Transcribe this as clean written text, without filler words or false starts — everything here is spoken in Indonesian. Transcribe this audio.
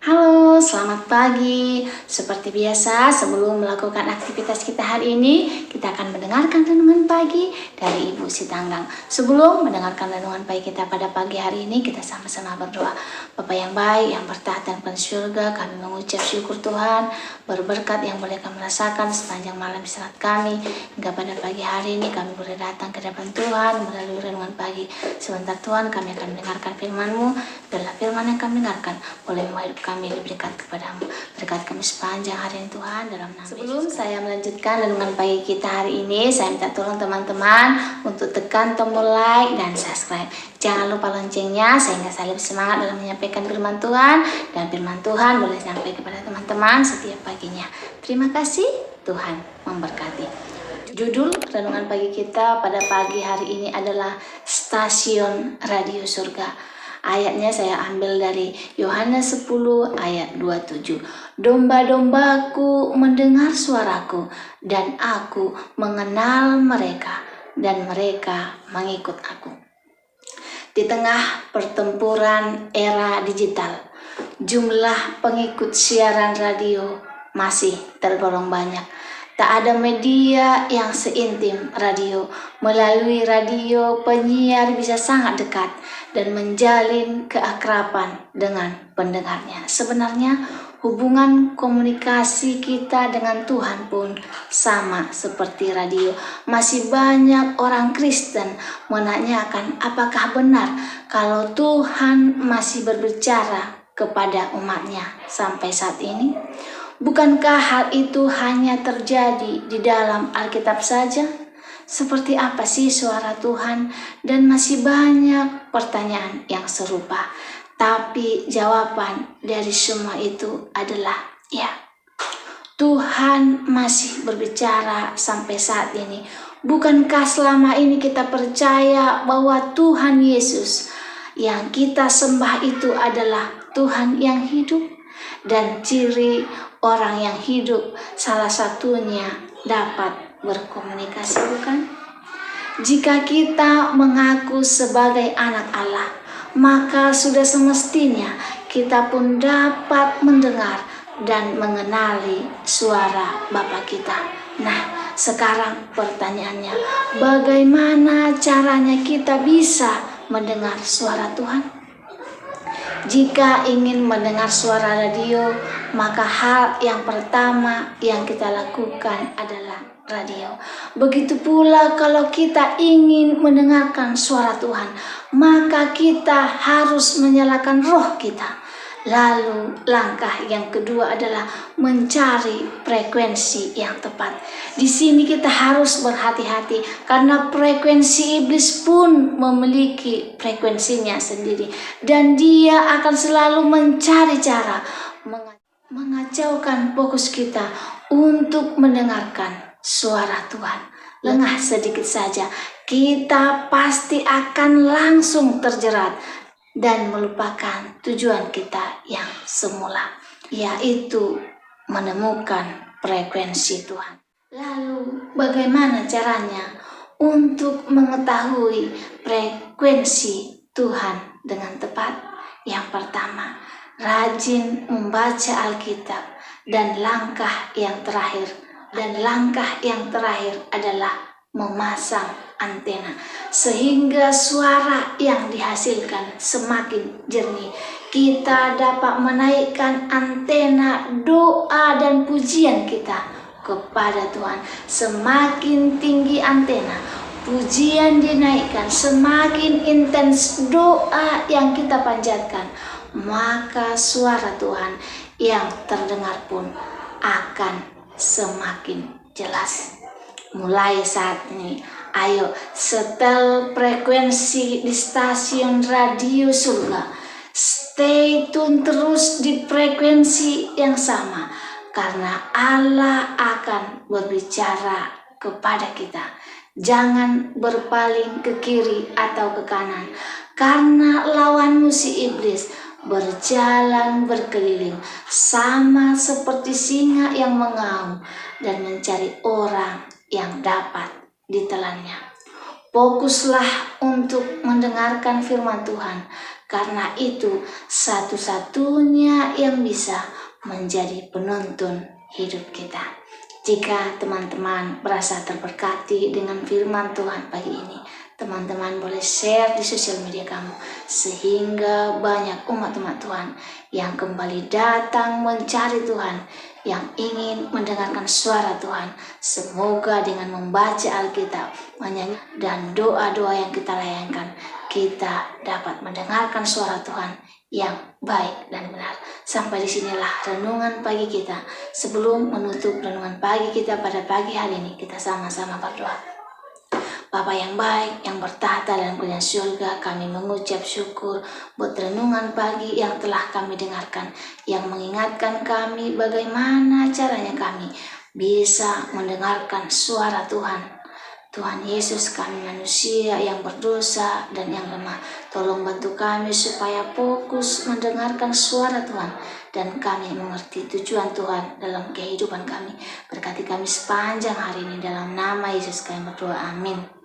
Halo, selamat pagi. Seperti biasa, sebelum melakukan aktivitas kita hari ini, kita akan mendengarkan renungan pagi dari Ibu Sitanggang. Sebelum mendengarkan renungan pagi kita pada pagi hari ini, kita sama-sama berdoa. Bapa yang baik, yang bertahta di surga, kami mengucap syukur Tuhan, berberkat yang boleh kami rasakan sepanjang malam istirahat kami. Hingga pada pagi hari ini, kami boleh datang ke depan Tuhan melalui renungan pagi. Sebentar Tuhan, kami akan mendengarkan firman-Mu. Biarlah firman yang kami dengarkan boleh menghidupkan kami diberikan kepadamu. Berkat kami sepanjang hari ini Tuhan dalam nama Yesus. Sebelum saya melanjutkan renungan pagi kita hari ini, saya minta tolong teman-teman untuk tekan tombol like dan subscribe. Jangan lupa loncengnya sehingga saya lebih semangat dalam menyampaikan firman Tuhan, dan firman Tuhan boleh sampai kepada teman-teman setiap paginya. Terima kasih, Tuhan memberkati. Judul renungan pagi kita pada pagi hari ini adalah Stasiun Radio Surga. Ayatnya saya ambil dari Yohanes 10 ayat 27. Domba-dombaku mendengar suaraku, dan aku mengenal mereka, dan mereka mengikut aku. Di tengah pertempuran era digital, jumlah pengikut siaran radio masih tergolong banyak. Tak ada media yang seintim radio. Melalui radio, penyiar bisa sangat dekat dan menjalin keakraban dengan pendengarnya. Sebenarnya, hubungan komunikasi kita dengan Tuhan pun sama seperti radio. Masih banyak orang Kristen menanyakan apakah benar kalau Tuhan masih berbicara kepada umatnya sampai saat ini. Bukankah hal itu hanya terjadi di dalam Alkitab saja? Seperti apa sih suara Tuhan? Dan masih banyak pertanyaan yang serupa. Tapi jawaban dari semua itu adalah ya. Tuhan masih berbicara sampai saat ini. Bukankah selama ini kita percaya bahwa Tuhan Yesus yang kita sembah itu adalah Tuhan yang hidup? Dan ciri orang yang hidup salah satunya dapat berkomunikasi, bukan? Jika kita mengaku sebagai anak Allah, maka sudah semestinya kita pun dapat mendengar dan mengenali suara Bapa kita. Nah, sekarang pertanyaannya, bagaimana caranya kita bisa mendengar suara Tuhan? Jika ingin mendengar suara radio, maka hal yang pertama yang kita lakukan adalah radio. Begitu pula kalau kita ingin mendengarkan suara Tuhan, maka kita harus menyalakan roh kita. Lalu langkah yang kedua adalah mencari frekuensi yang tepat. Di sini kita harus berhati-hati karena frekuensi iblis pun memiliki frekuensinya sendiri, dan dia akan selalu mencari cara mengacaukan fokus kita untuk mendengarkan suara Tuhan. Lengah sedikit saja, kita pasti akan langsung terjerat dan melupakan tujuan kita yang semula, yaitu menemukan frekuensi Tuhan. Lalu bagaimana caranya untuk mengetahui frekuensi Tuhan dengan tepat? Yang pertama, rajin membaca Alkitab, dan langkah yang terakhir adalah memasang antena sehingga suara yang dihasilkan semakin jernih. Kita dapat menaikkan antena doa dan pujian kita kepada Tuhan. Semakin tinggi antena pujian dinaikkan, semakin intens doa yang kita panjatkan, maka suara Tuhan yang terdengar pun akan semakin jelas. Mulai saat ini, ayo setel frekuensi di stasiun radio surga. Stay tune terus di frekuensi yang sama, karena Allah akan berbicara kepada kita. Jangan berpaling ke kiri atau ke kanan, karena lawanmu si iblis berjalan berkeliling sama seperti singa yang mengaum dan mencari orang yang dapat ditelannya. Fokuslah untuk mendengarkan firman Tuhan, Karena itu satu-satunya yang bisa menjadi penuntun hidup kita. Jika teman-teman merasa terberkati dengan firman Tuhan pagi ini, teman-teman boleh share di sosial media kamu, sehingga banyak umat-umat Tuhan yang kembali datang mencari Tuhan, yang ingin mendengarkan suara Tuhan. Semoga dengan membaca Alkitab, menyanyi, dan doa-doa yang kita layangkan, kita dapat mendengarkan suara Tuhan yang baik dan benar. Sampai disinilah renungan pagi kita. Sebelum menutup renungan pagi kita pada pagi hari ini, kita sama-sama berdoa. Bapa yang baik, yang bertahta dalam kerajaan surga, kami mengucap syukur buat renungan pagi yang telah kami dengarkan, yang mengingatkan kami bagaimana caranya kami bisa mendengarkan suara Tuhan. Tuhan Yesus, kami manusia yang berdosa dan yang lemah. Tolong bantu kami supaya fokus mendengarkan suara Tuhan dan kami mengerti tujuan Tuhan dalam kehidupan kami. Berkati kami sepanjang hari ini, dalam nama Yesus kami berdoa, amin.